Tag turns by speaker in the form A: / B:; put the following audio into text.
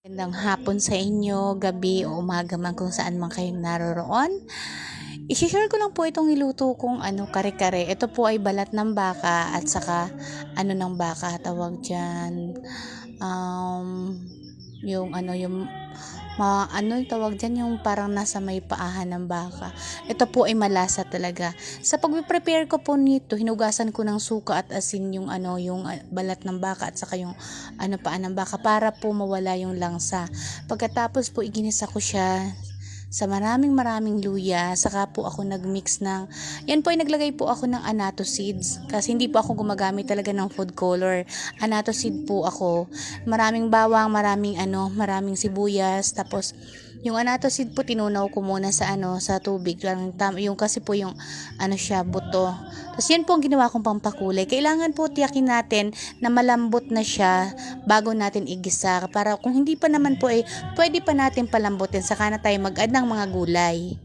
A: Magandang hapon sa inyo, gabi o umaga man kung saan man kayo naroroon. I-share ko lang po itong niluto kong kare-kare. Ito po ay balat ng baka at saka ng baka tawag diyan. Um, yung yung tawag diyan yung parang nasa may paahan ng baka. Ito po ay malasa talaga. Sa pagpe-prepare ko po nito, hinugasan ko ng suka at asin yung balat ng baka at saka yung paan ng baka para po mawala yung langsa. Pagkatapos po iginisa ko siya sa maraming luya, saka po ako nagmix yan po ay naglagay po ako ng annatto seeds kasi hindi po ako gumagamit talaga ng food color. Annatto seed po ako, maraming bawang, maraming sibuyas, tapos yung annatto seed po tinunaw ko muna sa tubig lang, yung kasi po yung siya buto. Tapos yan po ang ginawa kong pampakulay. Kailangan po tiyakin natin na malambot na siya bago natin igisa, para kung hindi pa naman po pwede pa natin palambutin, saka na tayo mag-add ng mga gulay.